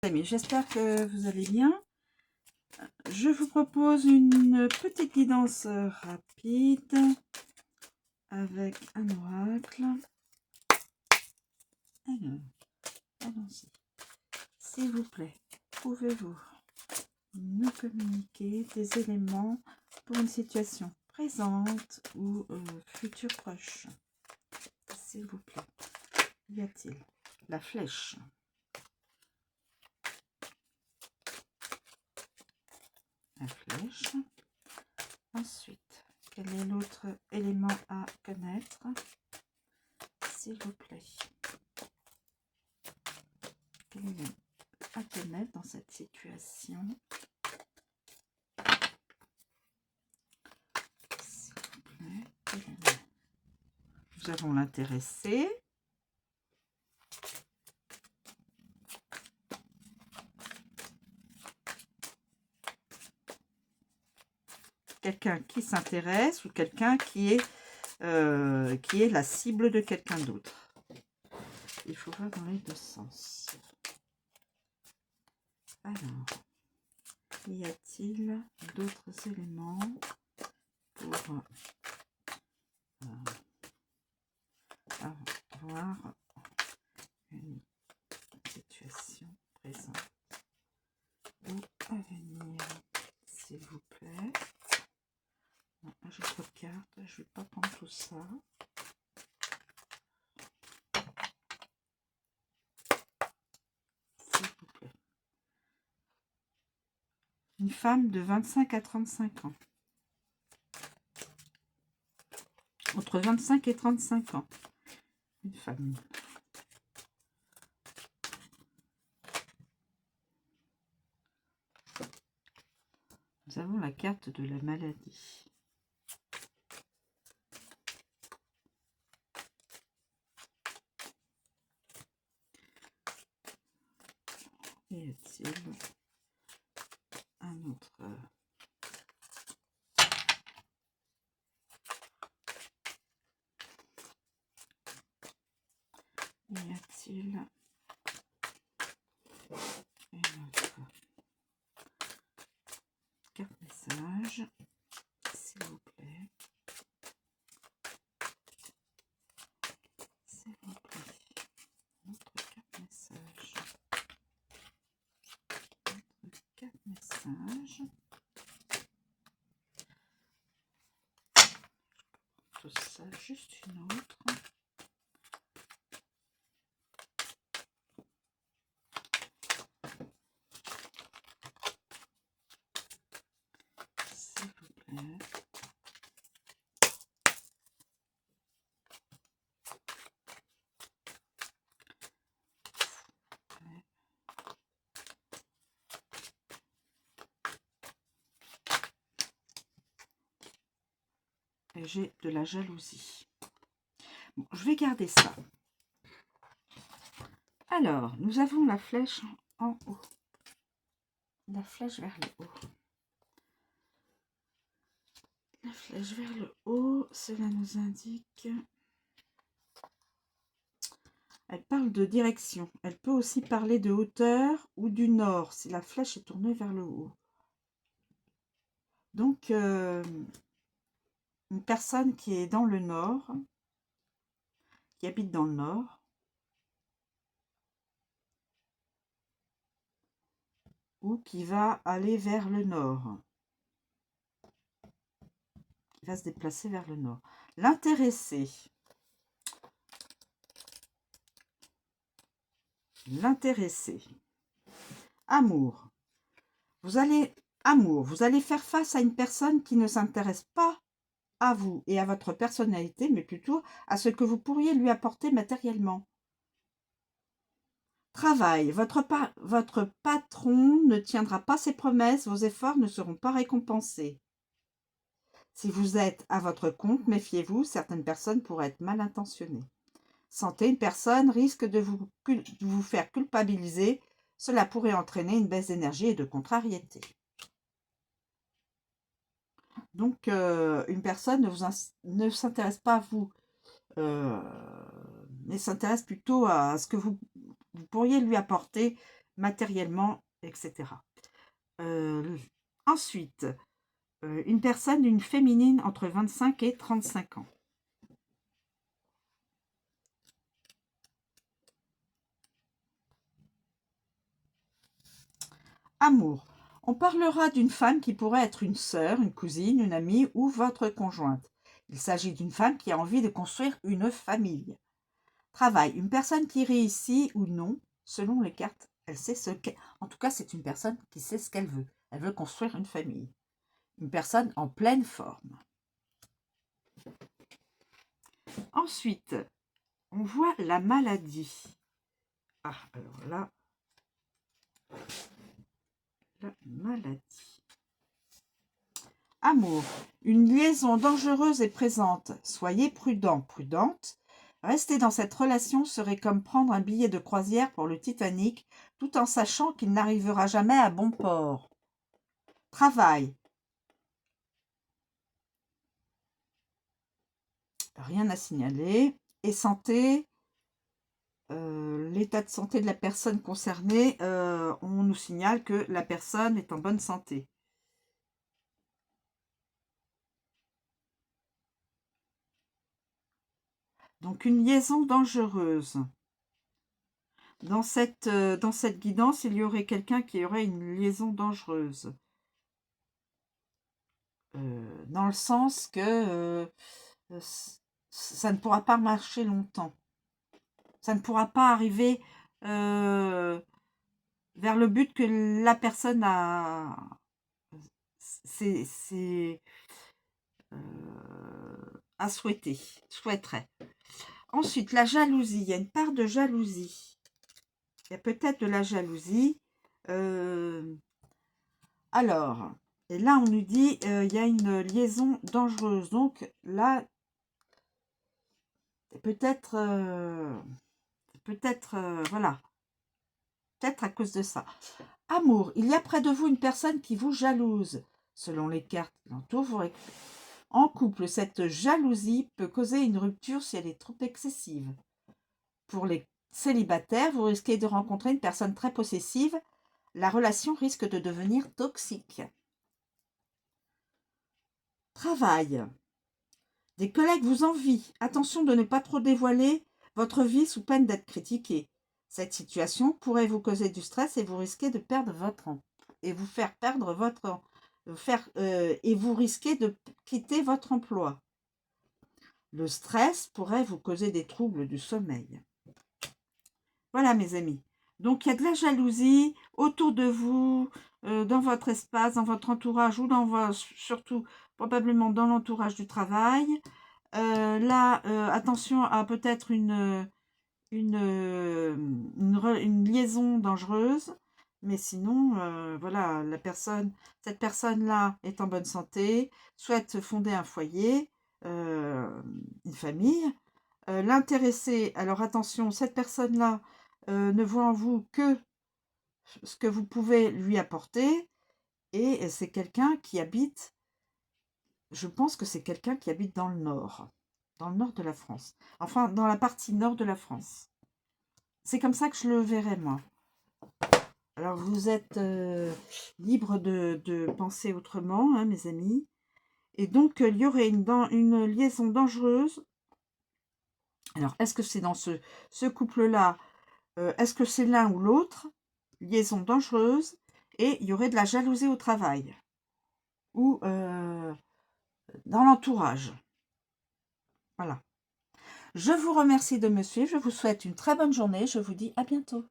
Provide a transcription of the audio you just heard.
Amis, j'espère que vous allez bien. Je vous propose une petite guidance rapide avec un oracle. Alors, allons-y. S'il vous plaît, pouvez-vous nous communiquer des éléments pour une situation présente ou future proche? S'il vous plaît. Y a-t-il la flèche? La flèche. Ensuite, quel est l'autre élément à connaître? S'il vous plaît. Quel élément à connaître dans cette situation? S'il vous plaît. Nous avons l'intéressé. Quelqu'un qui s'intéresse ou quelqu'un qui est la cible de quelqu'un d'autre. Il faut voir dans les deux sens. Alors, y a-t-il d'autres éléments pour avoir une situation présente ou à venir, s'il vous plaît? Non, j'ai trop de cartes, je ne vais pas prendre tout ça. S'il vous plaît. Une femme de 25 à 35 ans. Entre 25 et 35 ans. Une femme. Nous avons la carte de la maladie. Y a-t-il un autre? Y a-t-il une autre carte message, s'il vous plaît? S'il vous plaît. Notre carte message. Notre carte message. Tout ça, juste une autre. S'il vous plaît. Et j'ai de la jalousie. Bon, je vais garder ça. Alors, nous avons la flèche en haut. La flèche vers le haut. La flèche vers le haut, cela nous indique... Elle parle de direction. Elle peut aussi parler de hauteur ou du nord, si la flèche est tournée vers le haut. Donc, une personne qui est dans le nord, qui habite dans le nord, ou qui va aller vers le nord, qui va se déplacer vers le nord. L'intéressé. L'intéressé. Amour. Vous allez faire face à une personne qui ne s'intéresse pas à vous et à votre personnalité, mais plutôt à ce que vous pourriez lui apporter matériellement. Travail. Votre patron ne tiendra pas ses promesses, vos efforts ne seront pas récompensés. Si vous êtes à votre compte, méfiez-vous, certaines personnes pourraient être mal intentionnées. Santé, une personne risque de vous faire culpabiliser. Cela pourrait entraîner une baisse d'énergie et de contrariété. Donc, une personne ne s'intéresse pas à vous, mais s'intéresse plutôt à ce que vous pourriez lui apporter matériellement, etc. Ensuite, une personne, une féminine entre 25 et 35 ans. Amour. On parlera d'une femme qui pourrait être une sœur, une cousine, une amie ou votre conjointe. Il s'agit d'une femme qui a envie de construire une famille. Travail. Une personne qui réussit ou non, selon les cartes, elle sait ce qu'elle... En tout cas, c'est une personne qui sait ce qu'elle veut. Elle veut construire une famille. Une personne en pleine forme. Ensuite, on voit la maladie. Ah, alors là, la maladie. Amour. Une liaison dangereuse est présente. Soyez prudent, prudente. Rester dans cette relation serait comme prendre un billet de croisière pour le Titanic, tout en sachant qu'il n'arrivera jamais à bon port. Travail. Rien à signaler. Et santé. L'état de santé de la personne concernée, on nous signale que la personne est en bonne santé. Donc une liaison dangereuse. Dans cette guidance, il y aurait quelqu'un qui aurait une liaison dangereuse. Dans le sens que ça ne pourra pas marcher longtemps. Ça ne pourra pas arriver vers le but que la personne a... souhaiterait. Ensuite, la jalousie. Il y a une part de jalousie. Il y a peut-être de la jalousie. Alors, et là, on nous dit il y a une liaison dangereuse. Donc là, peut-être, voilà, peut-être à cause de ça. Amour, il y a près de vous une personne qui vous jalouse. Selon les cartes qui l'entourent, en couple, cette jalousie peut causer une rupture si elle est trop excessive. Pour les célibataires, vous risquez de rencontrer une personne très possessive. La relation risque de devenir toxique. Travail. Des collègues vous envient. Attention de ne pas trop dévoiler votre vie sous peine d'être critiqué. Cette situation pourrait vous causer du stress et vous risquez de perdre et vous risquez de quitter votre emploi. Le stress pourrait vous causer des troubles du sommeil. Voilà mes amis. Donc il y a de la jalousie autour de vous, dans votre espace, dans votre entourage ou surtout probablement dans l'entourage du travail. Là, attention à peut-être une liaison dangereuse. Mais sinon, voilà, cette personne-là est en bonne santé, souhaite fonder un foyer, une famille. L'intéressé, alors attention, cette personne-là ne voit en vous que ce que vous pouvez lui apporter. Et c'est quelqu'un qui habite, je pense que c'est quelqu'un qui habite dans le nord de la France. Enfin, dans la partie nord de la France. C'est comme ça que je le verrais, moi. Alors, vous êtes libre de penser autrement, hein, mes amis. Et donc, il y aurait une liaison dangereuse. Alors, est-ce que c'est dans ce couple-là? Est-ce que c'est l'un ou l'autre? Liaison dangereuse. Et il y aurait de la jalousie au travail. Ou dans l'entourage. Voilà. Je vous remercie de me suivre. Je vous souhaite une très bonne journée. Je vous dis à bientôt.